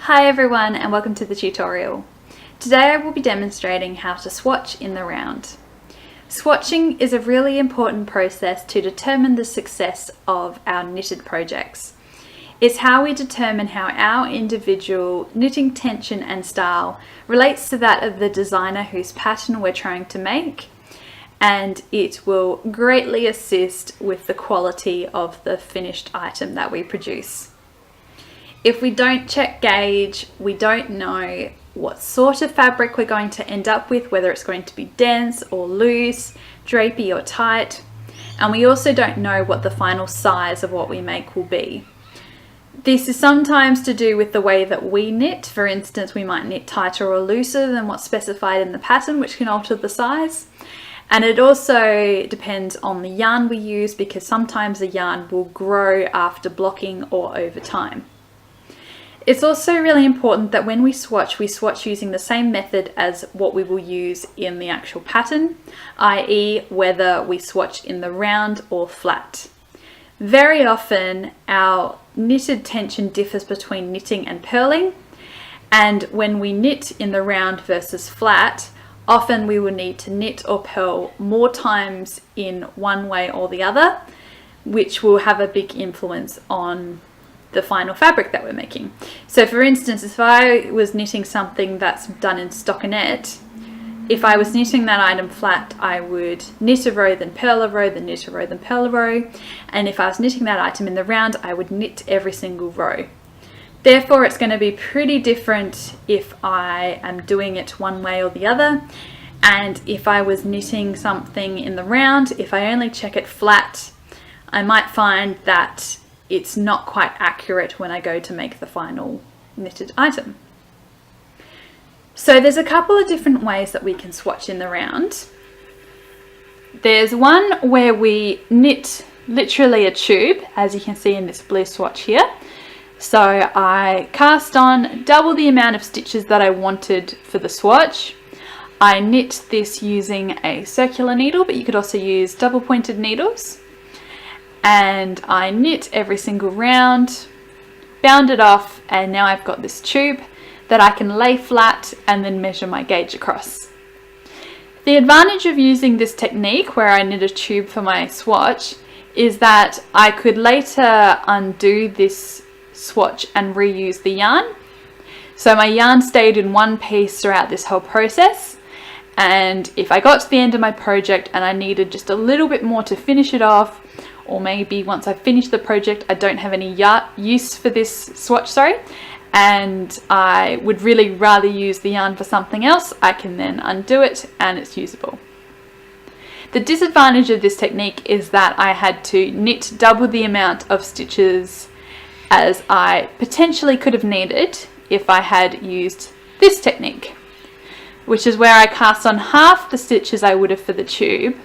Hi everyone and welcome to the tutorial. Today I will be demonstrating how to swatch in the round. Swatching is a really important process to determine the success of our knitted projects. It's how we determine how our individual knitting tension and style relates to that of the designer whose pattern we're trying to make, and it will greatly assist with the quality of the finished item that we produce. If we don't check gauge, we don't know what sort of fabric we're going to end up with, whether it's going to be dense or loose, drapey or tight, and we also don't know what the final size of what we make will be. This is sometimes to do with the way that we knit. For instance, we might knit tighter or looser than what's specified in the pattern, which can alter the size. And it also depends on the yarn we use, because sometimes the yarn will grow after blocking or over time. It's also really important that when we swatch using the same method as what we will use in the actual pattern, i.e. whether we swatch in the round or flat. Very often our knitted tension differs between knitting and purling, and when we knit in the round versus flat, often we will need to knit or purl more times in one way or the other, which will have a big influence on the final fabric that we're making. So for instance, if I was knitting something that's done in stockinette, if I was knitting that item flat, I would knit a row, then purl a row, then knit a row, then purl a row. And if I was knitting that item in the round, I would knit every single row. Therefore, it's going to be pretty different if I am doing it one way or the other. And if I was knitting something in the round, if I only check it flat, I might find that it's not quite accurate when I go to make the final knitted item. So there's a couple of different ways that we can swatch in the round. There's one where we knit literally a tube, as you can see in this blue swatch here. So I cast on double the amount of stitches that I wanted for the swatch. I knit this using a circular needle, but you could also use double pointed needles. And I knit every single round, bound it off, and now I've got this tube that I can lay flat and then measure my gauge across. The advantage of using this technique where I knit a tube for my swatch is that I could later undo this swatch and reuse the yarn. So my yarn stayed in one piece throughout this whole process, and if I got to the end of my project and I needed just a little bit more to finish it off, or maybe once I finish the project I don't have any use for this swatch, and I would really rather use the yarn for something else, I can then undo it and it's usable. The disadvantage of this technique is that I had to knit double the amount of stitches as I potentially could have needed if I had used this technique, which is where I cast on half the stitches I would have for the tube,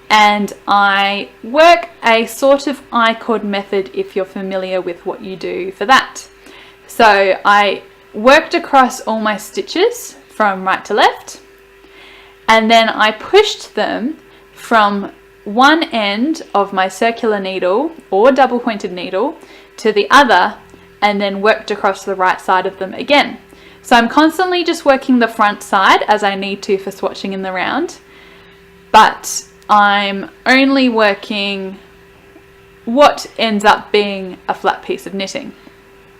and I work a sort of I-cord method if you're familiar with what you do for that. So I worked across all my stitches from right to left, and then I pushed them from one end of my circular needle or double pointed needle to the other, and then worked across the right side of them again. So I'm constantly just working the front side as I need to for swatching in the round, but I'm only working what ends up being a flat piece of knitting.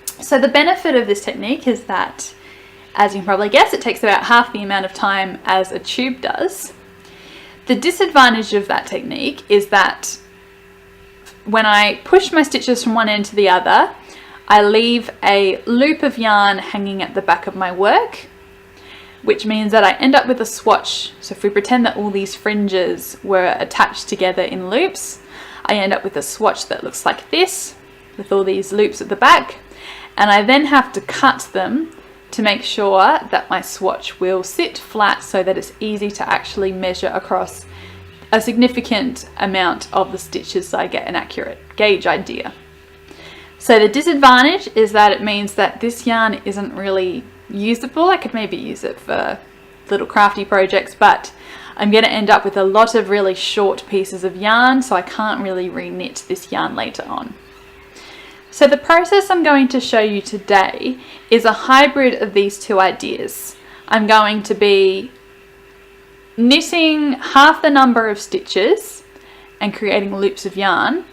So the benefit of this technique is that, as you can probably guess, it takes about half the amount of time as a tube does. The disadvantage of that technique is that when I push my stitches from one end to the other, I leave a loop of yarn hanging at the back of my work, which means that I end up with a swatch. So if we pretend that all these fringes were attached together in loops, I end up with a swatch that looks like this, with all these loops at the back, and I then have to cut them to make sure that my swatch will sit flat so that it's easy to actually measure across a significant amount of the stitches so I get an accurate gauge idea. So the disadvantage is that it means that this yarn isn't really usable. I could maybe use it for little crafty projects, but I'm going to end up with a lot of really short pieces of yarn, so I can't really re-knit this yarn later on. So the process I'm going to show you today is a hybrid of these two ideas. I'm going to be knitting half the number of stitches and creating loops of yarn,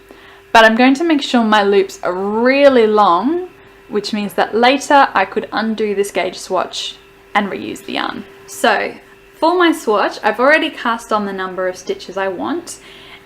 but I'm going to make sure my loops are really long, which means that later I could undo this gauge swatch and reuse the yarn. So for my swatch, I've already cast on the number of stitches I want,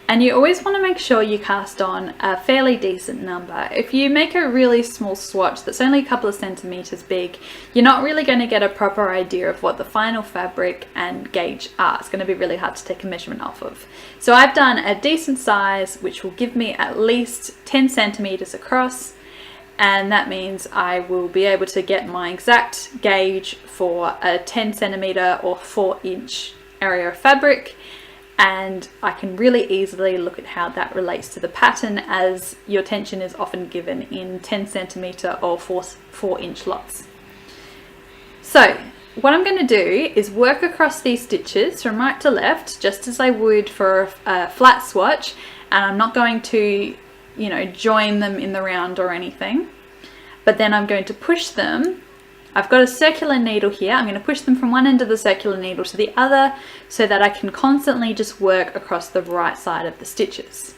and you always want to make sure you cast on a fairly decent number. If you make a really small swatch that's only a couple of centimeters big, you're not really going to get a proper idea of what the final fabric and gauge are. It's going to be really hard to take a measurement off of. So I've done a decent size, which will give me at least 10 centimeters across, and that means I will be able to get my exact gauge for a 10 centimeter or 4-inch area of fabric, and I can really easily look at how that relates to the pattern, as your tension is often given in 10 centimeter or 4-inch lots. So what I'm going to do is work across these stitches from right to left, just as I would for a flat swatch, and I'm not going to, you know, join them in the round or anything, but then I'm going to push them. I've got a circular needle here. I'm going to push them from one end of the circular needle to the other so that I can constantly just work across the right side of the stitches.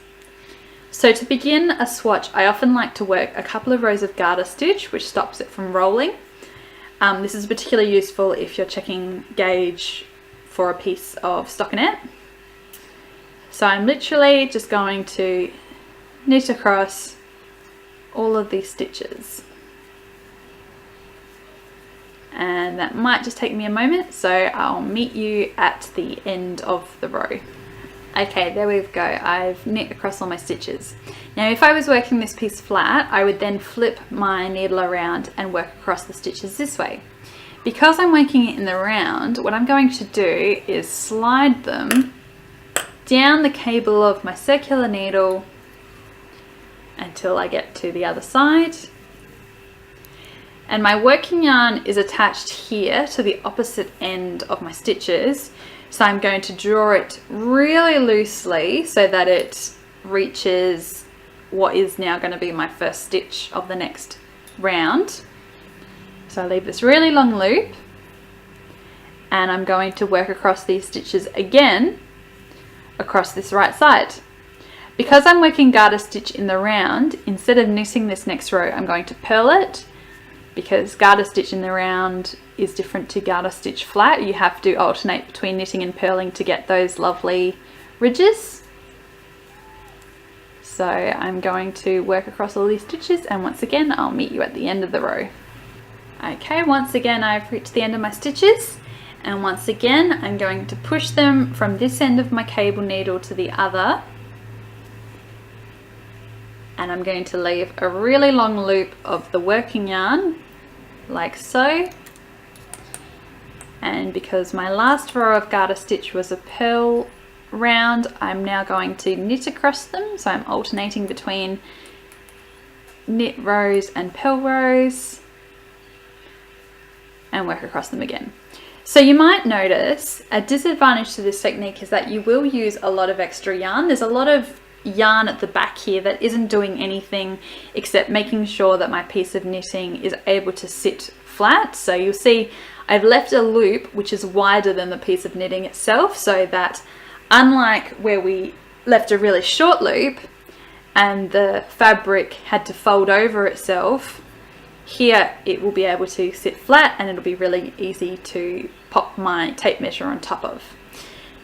So to begin a swatch, I often like to work a couple of rows of garter stitch, which stops it from rolling. This is particularly useful if you're checking gauge for a piece of stockinette. So I'm literally just going to knit across all of these stitches. And that might just take me a moment, so I'll meet you at the end of the row. Okay, there we go. I've knit across all my stitches. Now if I was working this piece flat, I would then flip my needle around and work across the stitches this way. Because I'm working it in the round, what I'm going to do is slide them down the cable of my circular needle until I get to the other side. And my working yarn is attached here to the opposite end of my stitches. So I'm going to draw it really loosely so that it reaches what is now going to be my first stitch of the next round. So I leave this really long loop, and I'm going to work across these stitches again across this right side. Because I'm working garter stitch in the round, instead of knitting this next row, I'm going to purl it, because garter stitch in the round is different to garter stitch flat. You have to alternate between knitting and purling to get those lovely ridges. So I'm going to work across all these stitches, and once again I'll meet you at the end of the row. Okay, once again I've reached the end of my stitches, and once again I'm going to push them from this end of my cable needle to the other, and I'm going to leave a really long loop of the working yarn like so. And because my last row of garter stitch was a purl round, I'm now going to knit across them. So I'm alternating between knit rows and purl rows and work across them again. So you might notice a disadvantage to this technique is that you will use a lot of extra yarn. There's a lot of yarn at the back here that isn't doing anything except making sure that my piece of knitting is able to sit flat. So you'll see I've left a loop which is wider than the piece of knitting itself, so that unlike where we left a really short loop and the fabric had to fold over itself, here it will be able to sit flat and it'll be really easy to pop my tape measure on top of.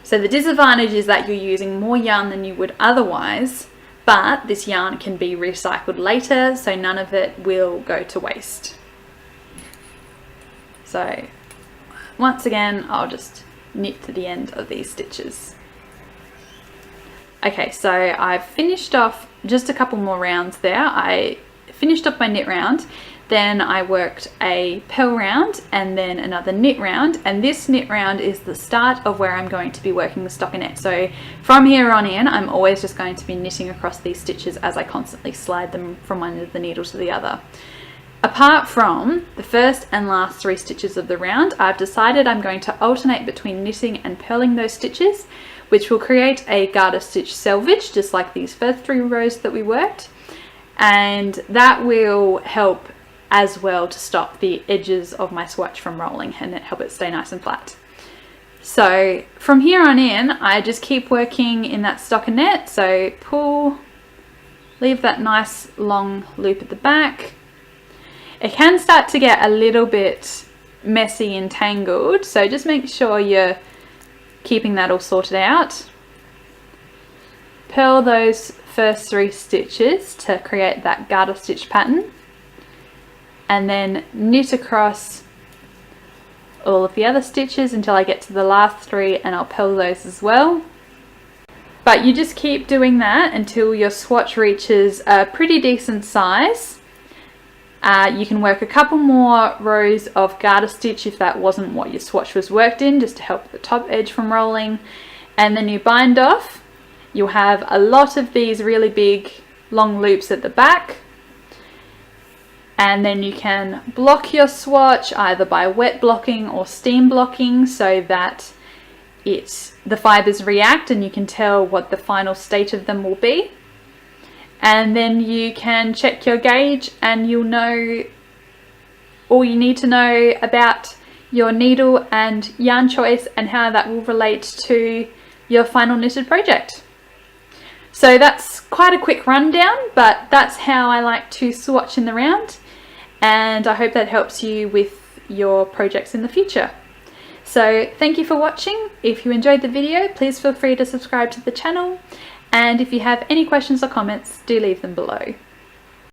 So the disadvantage is that you're using more yarn than you would otherwise, but this yarn can be recycled later, so none of it will go to waste. So once again, I'll just knit to the end of these stitches. Okay, so I've finished off just a couple more rounds there. I finished off my knit round, then I worked a purl round and then another knit round, and this knit round is the start of where I'm going to be working the stockinette. So from here on in, I'm always just going to be knitting across these stitches as I constantly slide them from one end of the needle to the other. Apart from the first and last 3 stitches of the round, I've decided I'm going to alternate between knitting and purling those stitches, which will create a garter stitch selvage, just like these first 3 rows that we worked. and that will help as well to stop the edges of my swatch from rolling and help it stay nice and flat. So from here on in, I just keep working in that stockinette. So pull, leave that nice long loop at the back. It can start to get a little bit messy and tangled, so just make sure you're keeping that all sorted out. Purl those first 3 stitches to create that garter stitch pattern, and then knit across all of the other stitches until I get to the last 3, and I'll purl those as well. But you just keep doing that until your swatch reaches a pretty decent size. You can work a couple more rows of garter stitch if that wasn't what your swatch was worked in, just to help the top edge from rolling, and then you bind off. You'll have a lot of these really big long loops at the back, and then you can block your swatch either by wet blocking or steam blocking so that the fibers react and you can tell what the final state of them will be. And then you can check your gauge and you'll know all you need to know about your needle and yarn choice and how that will relate to your final knitted project. So that's quite a quick rundown, but that's how I like to swatch in the round, and I hope that helps you with your projects in the future. So thank you for watching. If you enjoyed the video, please feel free to subscribe to the channel. And if you have any questions or comments, do leave them below.